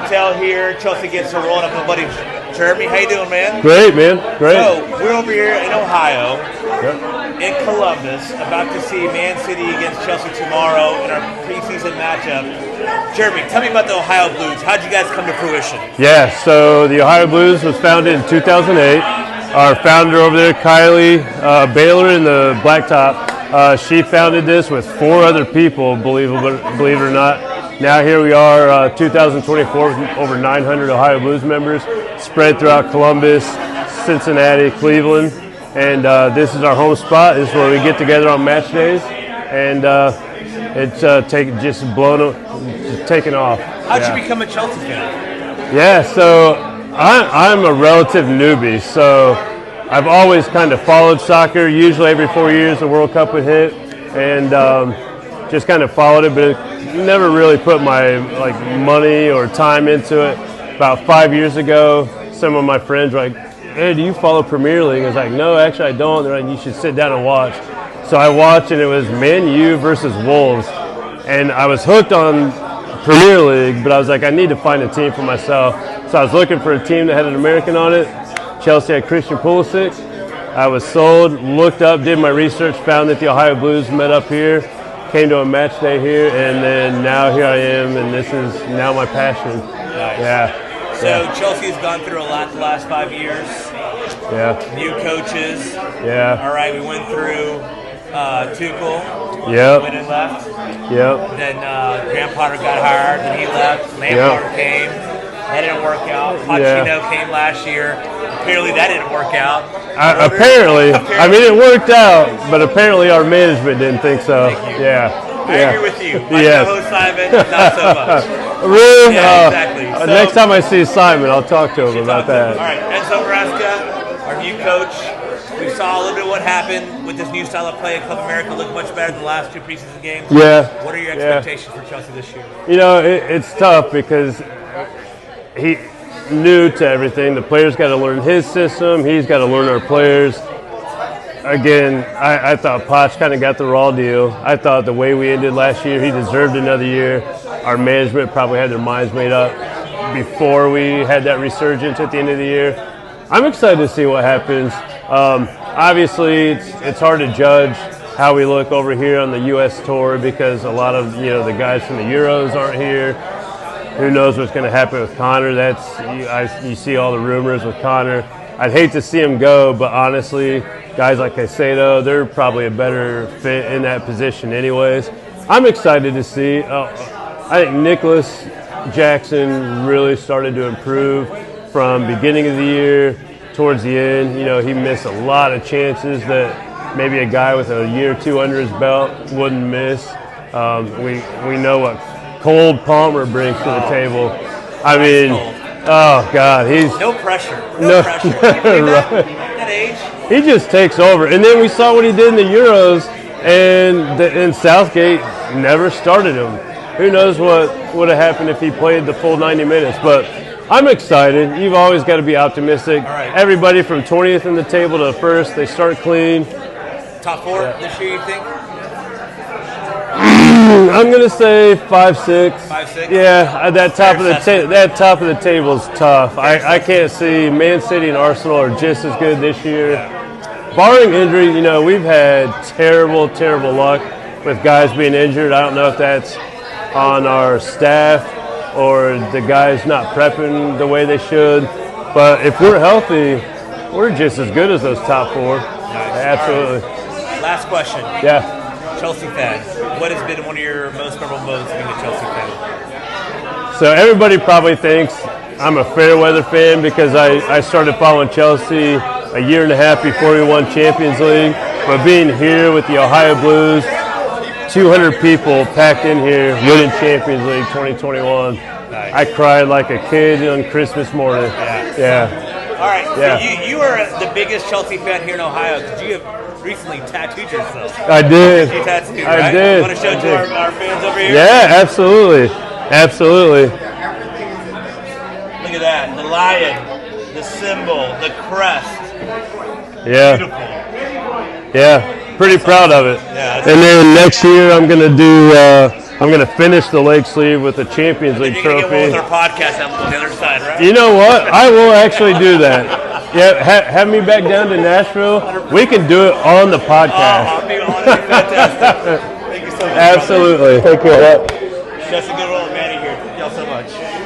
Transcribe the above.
hotel here. Chelsea gets to rolling up with buddy Jeremy. How you doing, man? Great, man. Great. So, we're over here in Ohio, Yep. in Columbus, about to see Man City against Chelsea tomorrow in our preseason matchup. Jeremy, tell me about the Ohio Blues. How'd you guys come to fruition? Yeah, so the Ohio Blues was founded in 2008. Our founder over there, Kylie Baylor in the blacktop, she founded this with 4 other people, believe it or not. Now here we are, 2024, with over 900 Ohio Blues members spread throughout Columbus, Cincinnati, Cleveland. And this is our home spot. This is where we get together on match days. And it's taken off. How'd you become a Chelsea fan? Yeah, so I'm a relative newbie, so I've always kind of followed soccer. Usually every 4 years the World Cup would hit, and just kind of followed it, but never really put my money or time into it. About 5 years ago, some of my friends were like, "Hey, do you follow Premier League?" I was like, "No, actually I don't." They're like, "You should sit down and watch." So I watched, and it was Man U versus Wolves, and I was hooked on Premier League, but I was like, I need to find a team for myself. So I was looking for a team that had an American on it. Chelsea had Christian Pulisic. I was sold, looked up, did my research, found that the Ohio Blues met up here, came to a match day here, and then now here I am, and this is now my passion. Nice. Yeah. So Chelsea's gone through a lot the last 5 years. Yeah. New coaches. Yeah. All right, we went through Tuchel. Yep. Went and left. Yep. Then Graham Potter got hired, then he left. Lampard came. That didn't work out. Pochettino came last year. Apparently that didn't work out. Apparently. I mean, it worked out, but apparently our management didn't think so. Thank you. Yeah. I agree with you. My Yes. co-host Simon, not so much. Really? Yeah, exactly. So, Next time I see Simon, I'll talk to him about that. All right, Enzo Maresca, our new coach. We saw a little bit of what happened with this new style of play. Club America looked much better than the last 2 preseason games. Yeah. What are your expectations for Chelsea this year? You know, it's tough because he's new to everything. The players got to learn his system. He's got to learn our players. Again, I thought Poch kind of got the raw deal. I thought the way we ended last year, he deserved another year. Our management probably had their minds made up before we had that resurgence at the end of the year. I'm excited to see what happens. Obviously, it's hard to judge how we look over here on the U.S. tour because a lot of the guys from the Euros aren't here. Who knows what's going to happen with Connor? You see all the rumors with Connor. I'd hate to see him go, but honestly, guys like Caicedo, they're probably a better fit in that position anyways. I'm excited to see. I think Nicholas Jackson really started to improve from beginning of the year towards the end. He missed a lot of chances that maybe a guy with a year or 2 under his belt wouldn't miss. We know what Cole Palmer brings to the table. I mean, oh God, he's no pressure. No pressure. Right. That age. He just takes over. And then we saw what he did in the Euros, and Southgate never started him. Who knows what would have happened if he played the full 90 minutes? But I'm excited. You've always got to be optimistic. Right. Everybody from 20th in the table to first, they start clean. Top 4 this year, you think? I'm gonna say 5-6. 5-6. Yeah, that top of the table is tough. I can't see Man City and Arsenal are just as good this year. Barring injury, we've had terrible luck with guys being injured. I don't know if that's on our staff or the guys not prepping the way they should. But if we're healthy, we're just as good as those top 4. Nice. Absolutely. Right. Last question. Yeah. Chelsea fan. What has been one of your most memorable moments being a Chelsea fan? So everybody probably thinks I'm a fair weather fan because I started following Chelsea a year and a half before we won Champions League. But being here with the Ohio Blues, 200 people packed in here winning Champions League 2021. Nice. I cried like a kid on Christmas morning. Yeah. All right. Yeah. So you are the biggest Chelsea fan here in Ohio because you have recently tattooed yourself. I did. You tattooed, I right? did. You want to show it to our fans over here? Yeah, absolutely. Absolutely. Look at that. The lion, the symbol, the crest. Yeah. Beautiful. Yeah. Pretty proud of it. Yeah. And then next year I'm going to do I'm going to finish the leg sleeve with the Champions League You're going to get one trophy. with our podcast on the other side, right? You know what? I will actually do that. Yeah, have me back down to Nashville. We can do it on the podcast. Fantastic. Thank you so much. Absolutely. Take care. That's a good role, Manny here. Thank y'all so much.